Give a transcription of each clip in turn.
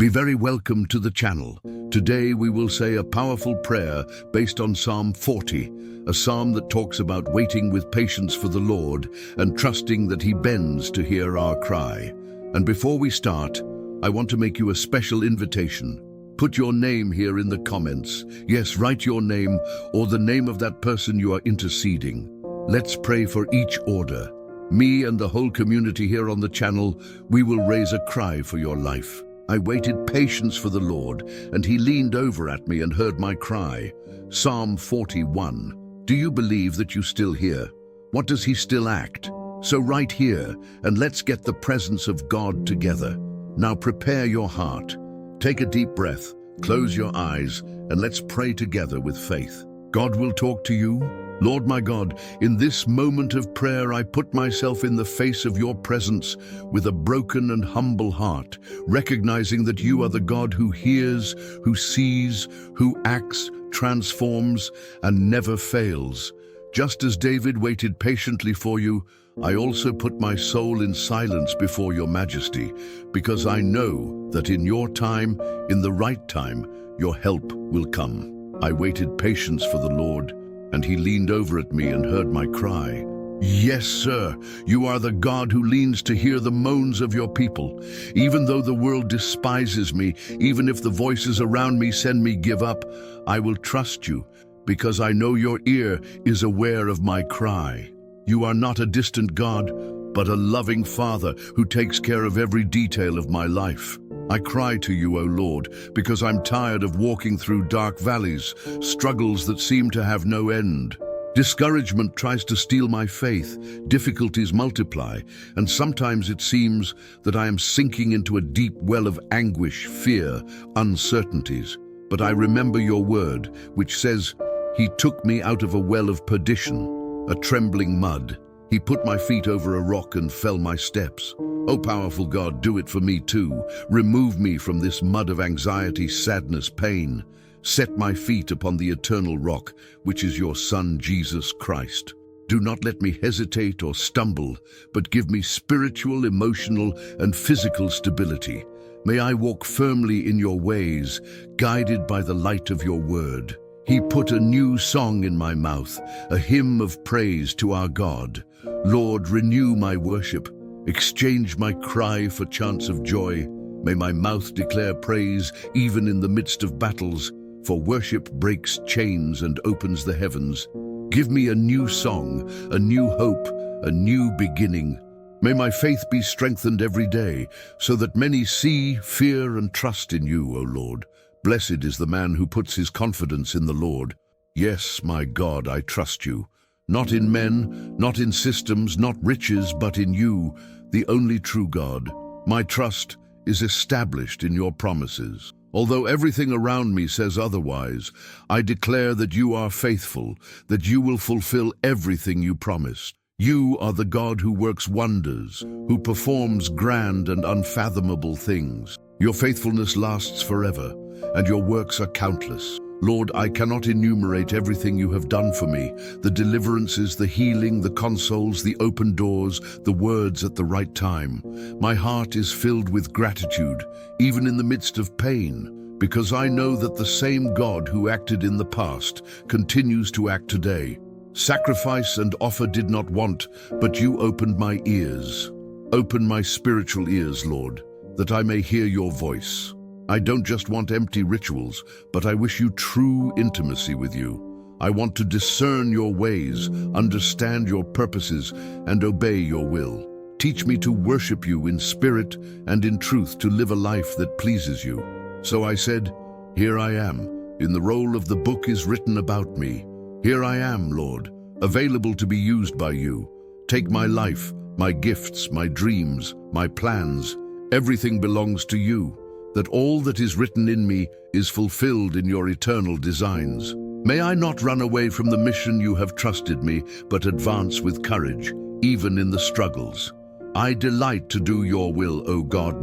Be very welcome to the channel. Today we will say a powerful prayer based on Psalm 40, a psalm that talks about waiting with patience for the Lord and trusting that He bends to hear our cry. And before we start, I want to make you a special invitation. Put your name here in the comments. Yes, write your name or the name of that person you are interceding. Let's pray for each order. Me and the whole community here on the channel, we will raise a cry for your life. I waited patience for the Lord, and He leaned over at me and heard my cry. Psalm 41. Do you believe that you still hear? What does He still act? So right here, and let's get the presence of God together. Now prepare your heart. Take a deep breath, close your eyes, and let's pray together with faith. God will talk to you. Lord my God, in this moment of prayer, I put myself in the face of your presence with a broken and humble heart, recognizing that you are the God who hears, who sees, who acts, transforms, and never fails. Just as David waited patiently for you, I also put my soul in silence before your majesty, because I know that in your time, in the right time, your help will come. I waited patience for the Lord, and He leaned over at me and heard my cry. Yes, sir, you are the God who leans to hear the moans of your people. Even though the world despises me, even if the voices around me send me give up, I will trust you, because I know your ear is aware of my cry. You are not a distant God, but a loving Father who takes care of every detail of my life. I cry to you, O Lord, because I'm tired of walking through dark valleys, struggles that seem to have no end. Discouragement tries to steal my faith, difficulties multiply, and sometimes it seems that I am sinking into a deep well of anguish, fear, uncertainties. But I remember your word, which says, He took me out of a well of perdition, a trembling mud. He put my feet over a rock and fell my steps. O powerful God, do it for me too. Remove me from this mud of anxiety, sadness, pain. Set my feet upon the eternal rock, which is your Son, Jesus Christ. Do not let me hesitate or stumble, but give me spiritual, emotional, and physical stability. May I walk firmly in your ways, guided by the light of your word. He put a new song in my mouth, a hymn of praise to our God. Lord, renew my worship. Exchange my cry for chants of joy. May my mouth declare praise even in the midst of battles, for worship breaks chains and opens the heavens. Give me a new song, a new hope, a new beginning. May my faith be strengthened every day, so that many see, fear, and trust in you, O Lord. Blessed is the man who puts his confidence in the Lord. Yes, my God, I trust you. Not in men, not in systems, not riches, but in you, the only true God. My trust is established in your promises. Although everything around me says otherwise, I declare that you are faithful, that you will fulfill everything you promised. You are the God who works wonders, who performs grand and unfathomable things. Your faithfulness lasts forever, and your works are countless. Lord, I cannot enumerate everything you have done for me, the deliverances, the healing, the consoles, the open doors, the words at the right time. My heart is filled with gratitude, even in the midst of pain, because I know that the same God who acted in the past continues to act today. Sacrifice and offer did not want, but you opened my ears. Open my spiritual ears, Lord, that I may hear your voice. I don't just want empty rituals, but I wish you true intimacy with you. I want to discern your ways, understand your purposes, and obey your will. Teach me to worship you in spirit and in truth, to live a life that pleases you. So I said, Here I am. In the roll of the book is written about me. Here I am, Lord, available to be used by you. Take my life, my gifts, my dreams, my plans. Everything belongs to you, that all that is written in me is fulfilled in your eternal designs. May I not run away from the mission you have trusted me, but advance with courage, even in the struggles. I delight to do your will, O God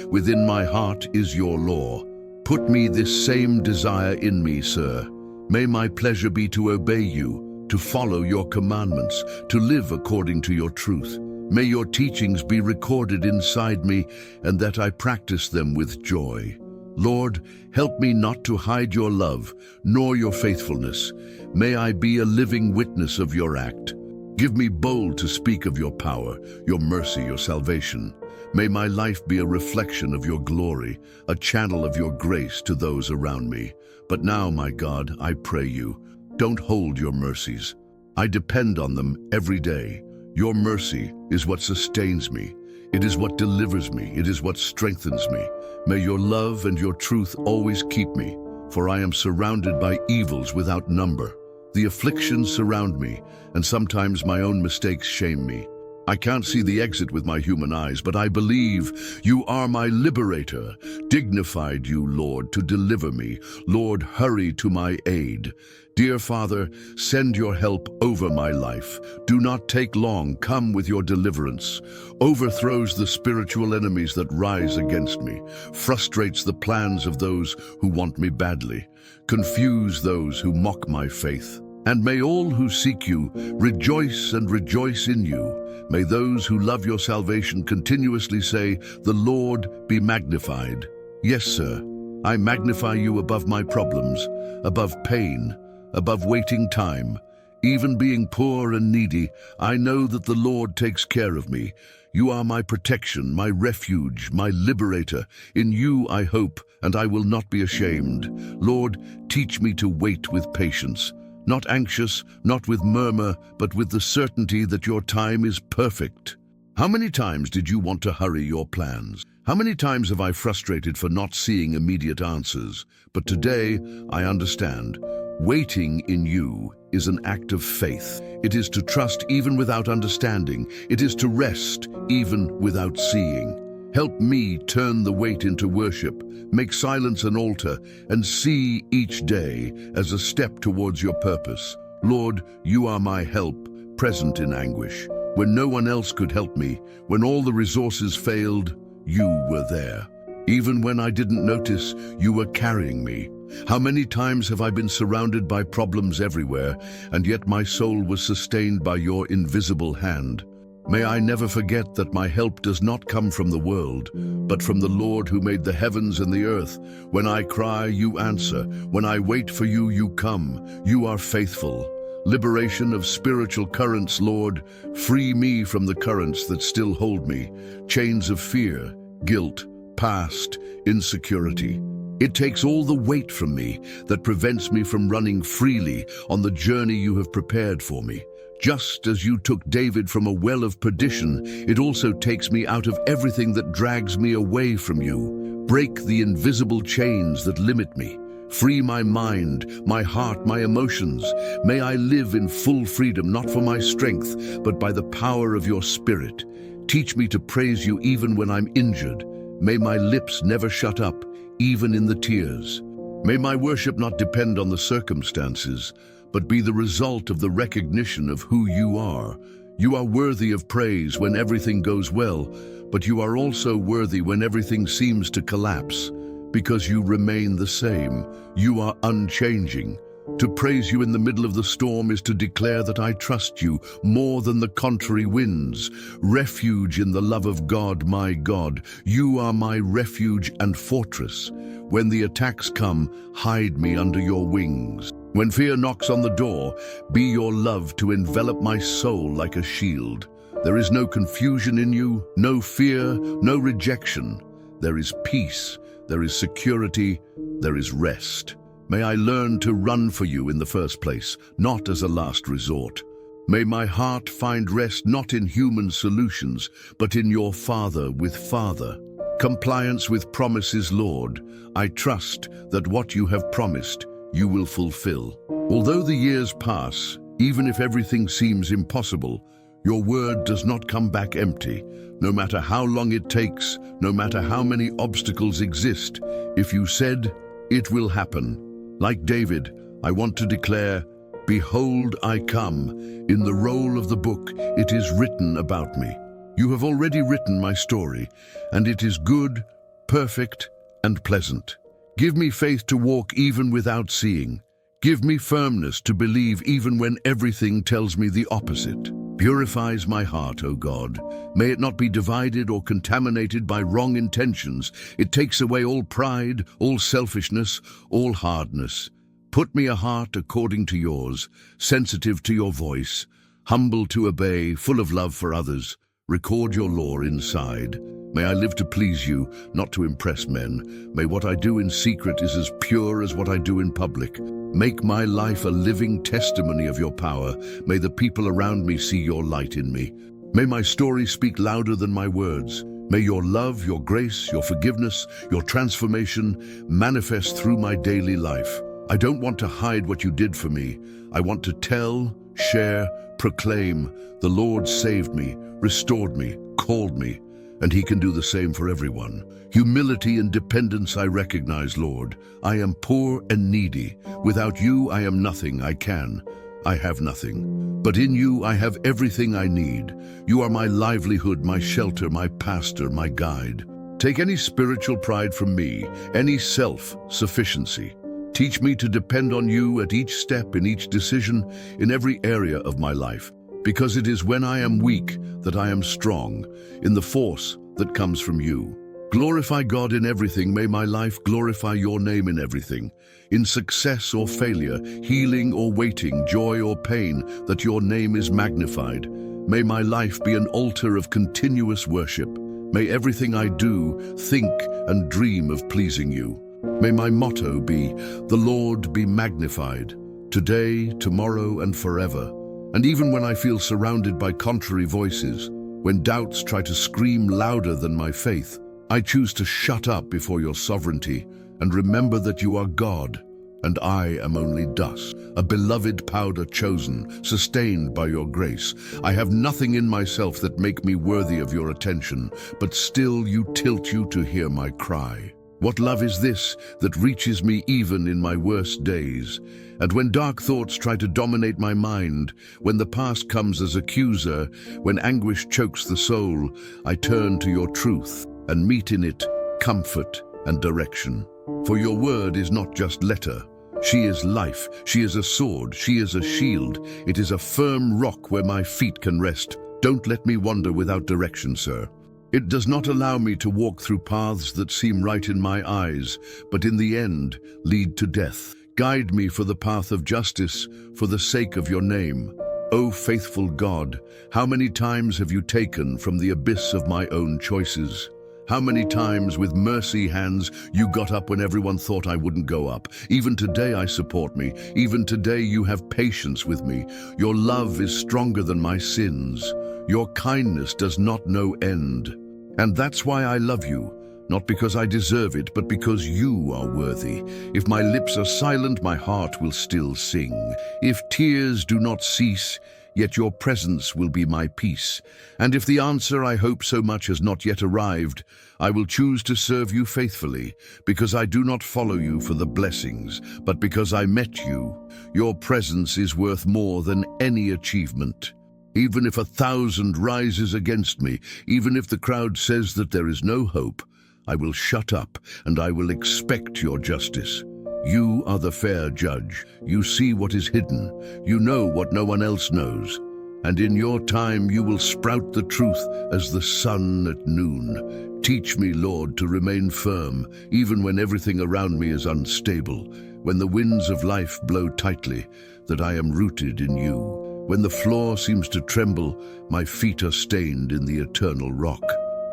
within my heart is your law. Put me this same desire in me, sir. May my pleasure be to obey you, to follow your commandments, to live according to your truth. May your teachings be recorded inside me, and that I practice them with joy. Lord, help me not to hide your love, nor your faithfulness. May I be a living witness of your act. Give me bold to speak of your power, your mercy, your salvation. May my life be a reflection of your glory, a channel of your grace to those around me. But now, my God, I pray you, don't hold your mercies. I depend on them every day. Your mercy is what sustains me. It is what delivers me. It is what strengthens me. May your love and your truth always keep me, for I am surrounded by evils without number. The afflictions surround me, and sometimes my own mistakes shame me. I can't see the exit with my human eyes, but I believe you are my liberator. Dignified you, Lord, to deliver me. Lord, hurry to my aid. Dear Father, send your help over my life. Do not take long. Come with your deliverance. Overthrows the spiritual enemies that rise against me. Frustrates the plans of those who want me badly. Confuse those who mock my faith. And may all who seek you rejoice and rejoice in you. May those who love your salvation continuously say, "The Lord be magnified." Yes, sir, I magnify you above my problems, above pain, above waiting time. Even being poor and needy, I know that the Lord takes care of me. You are my protection, my refuge, my liberator. In you I hope, and I will not be ashamed. Lord, teach me to wait with patience. Not anxious, not with murmur, but with the certainty that your time is perfect. How many times did you want to hurry your plans? How many times have I frustrated for not seeing immediate answers? But today, I understand. Waiting in you is an act of faith. It is to trust even without understanding. It is to rest even without seeing. Help me turn the wait into worship, make silence an altar, and see each day as a step towards your purpose. Lord, you are my help, present in anguish. When no one else could help me, when all the resources failed, you were there. Even when I didn't notice, you were carrying me. How many times have I been surrounded by problems everywhere, and yet my soul was sustained by your invisible hand? May I never forget that my help does not come from the world, but from the Lord who made the heavens and the earth. When I cry, you answer. When I wait for you, you come. You are faithful. Liberation of spiritual currents, Lord. Free me from the currents that still hold me. Chains of fear, guilt, past, insecurity. It takes all the weight from me that prevents me from running freely on the journey you have prepared for me. Just as you took David from a well of perdition, it also takes me out of everything that drags me away from you. Break the invisible chains that limit me. Free my mind, my heart, my emotions. May I live in full freedom, not for my strength, but by the power of your Spirit. Teach me to praise you even when I'm injured. May my lips never shut up, even in the tears. May my worship not depend on the circumstances, but be the result of the recognition of who you are. You are worthy of praise when everything goes well, but you are also worthy when everything seems to collapse, because you remain the same. You are unchanging. To praise you in the middle of the storm is to declare that I trust you more than the contrary winds. Refuge in the love of God, my God. You are my refuge and fortress. When the attacks come, hide me under your wings. When fear knocks on the door, be your love to envelop my soul like a shield. There is no confusion in you, no fear, no rejection. There is peace, there is security, there is rest. May I learn to run for you in the first place, not as a last resort. May my heart find rest not in human solutions, but in your Father with Father. Compliance with promises, Lord. I trust that what you have promised, you will fulfill. Although the years pass, even if everything seems impossible, your word does not come back empty. No matter how long it takes, no matter how many obstacles exist, if you said, it will happen. Like David, I want to declare, behold, I come. In the roll of the book, it is written about me. You have already written my story, and it is good, perfect, and pleasant. Give me faith to walk even without seeing. Give me firmness to believe even when everything tells me the opposite. purifies my heart, O God. May it not be divided or contaminated by wrong intentions. It takes away all pride, all selfishness, all hardness. Put me a heart according to yours, sensitive to your voice, humble to obey, full of love for others. Record your law inside. May I live to please you, not to impress men. May what I do in secret is as pure as what I do in public. Make my life a living testimony of your power. May the people around me see your light in me. May my story speak louder than my words. May your love, your grace, your forgiveness, your transformation manifest through my daily life. I don't want to hide what you did for me. I want to tell, share, proclaim, the Lord saved me, restored me, called me, and he can do the same for everyone. Humility and dependence I recognize, Lord. I am poor and needy. Without you, I am nothing. I have nothing. But in you, I have everything I need. You are my livelihood, my shelter, my pastor, my guide. Take any spiritual pride from me, any self-sufficiency. Teach me to depend on you at each step, in each decision, in every area of my life. Because it is when I am weak that I am strong, in the force that comes from you. Glorify God in everything. May my life glorify your name in everything. In success or failure, healing or waiting, joy or pain, that your name is magnified. May my life be an altar of continuous worship. May everything I do, think, and dream of pleasing you. May my motto be, the Lord be magnified, today, tomorrow, and forever. And even when I feel surrounded by contrary voices, when doubts try to scream louder than my faith, I choose to shut up before your sovereignty and remember that you are God, and I am only dust, a beloved powder chosen, sustained by your grace. I have nothing in myself that make me worthy of your attention, but still you tilt you to hear my cry. What love is this that reaches me even in my worst days? And when dark thoughts try to dominate my mind, when the past comes as accuser, when anguish chokes the soul, I turn to your truth and meet in it comfort and direction. For your word is not just letter. She is life, she is a sword, she is a shield. It is a firm rock where my feet can rest. Don't let me wander without direction, sir. It does not allow me to walk through paths that seem right in my eyes, but in the end lead to death. Guide me for the path of justice, for the sake of your name. O faithful God, how many times have you taken from the abyss of my own choices? How many times with mercy hands you got up when everyone thought I wouldn't go up? Even today I support me. Even today you have patience with me. Your love is stronger than my sins. Your kindness does not know end. And that's why I love you, not because I deserve it, but because you are worthy. If my lips are silent, my heart will still sing. If tears do not cease, yet your presence will be my peace. And if the answer I hope so much has not yet arrived, I will choose to serve you faithfully, because I do not follow you for the blessings, but because I met you. Your presence is worth more than any achievement. Even if 1,000 rises against me, even if the crowd says that there is no hope, I will shut up and I will expect your justice. You are the fair judge. You see what is hidden. You know what no one else knows. And in your time you will sprout the truth as the sun at noon. Teach me, Lord, to remain firm, even when everything around me is unstable, when the winds of life blow tightly, that I am rooted in you. When the floor seems to tremble, my feet are stained in the eternal rock.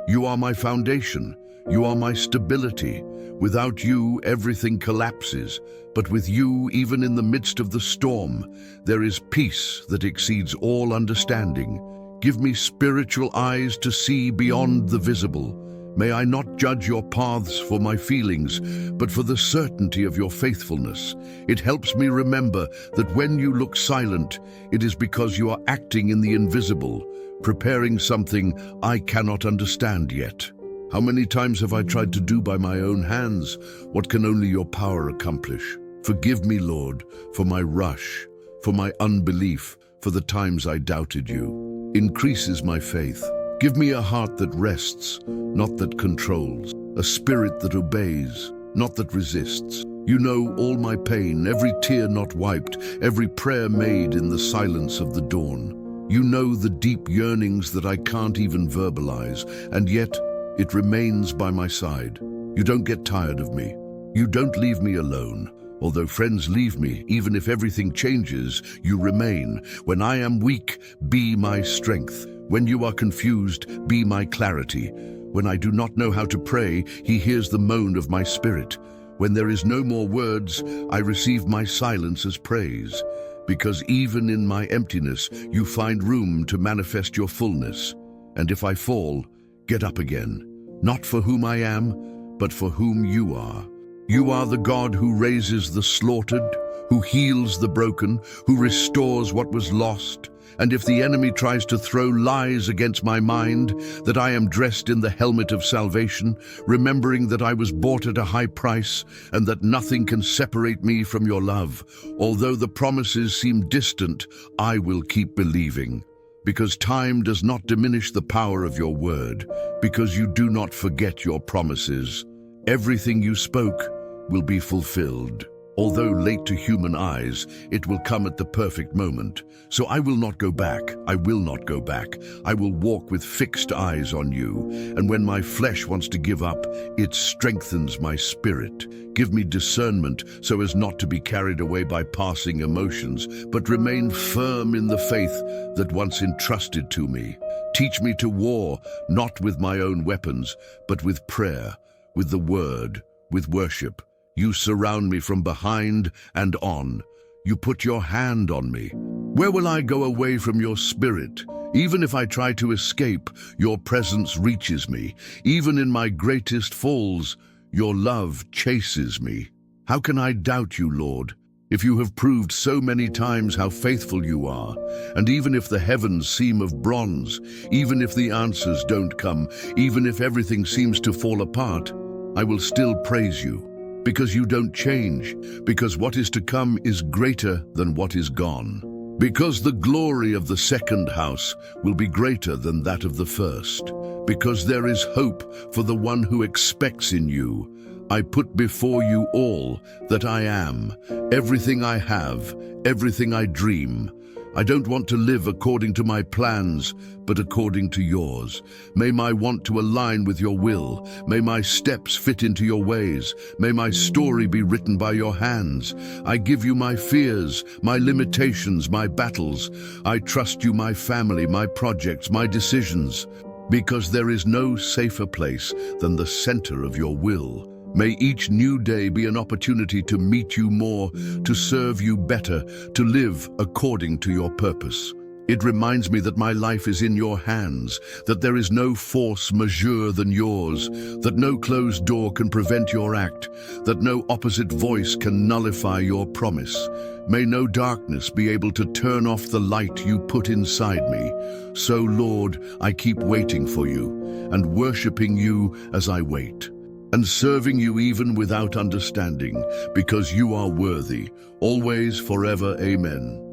You are my foundation. You are my stability. Without you, everything collapses. But with you, even in the midst of the storm, there is peace that exceeds all understanding. Give me spiritual eyes to see beyond the visible. May I not judge your paths for my feelings, but for the certainty of your faithfulness. It helps me remember that when you look silent, it is because you are acting in the invisible, preparing something I cannot understand yet. How many times have I tried to do by my own hands what can only your power accomplish? Forgive me, Lord, for my rush, for my unbelief, for the times I doubted you. Increases my faith. Give me a heart that rests, not that controls, a spirit that obeys, not that resists. You know all my pain, every tear not wiped, every prayer made in the silence of the dawn. You know the deep yearnings that I can't even verbalize, and yet it remains by my side. You don't get tired of me. You don't leave me alone. Although friends leave me, even if everything changes, you remain. When I am weak, be my strength. When you are confused, be my clarity. When I do not know how to pray, he hears the moan of my spirit. When there is no more words, I receive my silence as praise. Because even in my emptiness, you find room to manifest your fullness. And if I fall, get up again. Not for whom I am, but for whom you are. You are the God who raises the slaughtered, who heals the broken, who restores what was lost. And if the enemy tries to throw lies against my mind, that I am dressed in the helmet of salvation, remembering that I was bought at a high price, and that nothing can separate me from your love. Although the promises seem distant, I will keep believing. Because time does not diminish the power of your word, because you do not forget your promises. Everything you spoke will be fulfilled. Although late to human eyes, it will come at the perfect moment. So I will not go back. I will not go back. I will walk with fixed eyes on you. And when my flesh wants to give up, it strengthens my spirit. Give me discernment so as not to be carried away by passing emotions, but remain firm in the faith that once entrusted to me. Teach me to war, not with my own weapons, but with prayer, with the word, with worship. You surround me from behind and on. You put your hand on me. Where will I go away from your spirit? Even if I try to escape, your presence reaches me. Even in my greatest falls, your love chases me. How can I doubt you, Lord? If you have proved so many times how faithful you are, and even if the heavens seem of bronze, even if the answers don't come, even if everything seems to fall apart, I will still praise you. Because you don't change, because what is to come is greater than what is gone. Because the glory of the second house will be greater than that of the first. Because there is hope for the one who expects in you. I put before you all that I am, everything I have, everything I dream. I don't want to live according to my plans, but according to yours. May my want to align with your will. May my steps fit into your ways. May my story be written by your hands. I give you my fears, my limitations, my battles. I trust you, my family, my projects, my decisions. Because there is no safer place than the center of your will. May each new day be an opportunity to meet you more, to serve you better, to live according to your purpose. It reminds me that my life is in your hands, that there is no force majeure than yours, that no closed door can prevent your act, that no opposite voice can nullify your promise. May no darkness be able to turn off the light you put inside me. So, Lord, I keep waiting for you and worshiping you as I wait, and serving you even without understanding, because you are worthy, always, forever, amen.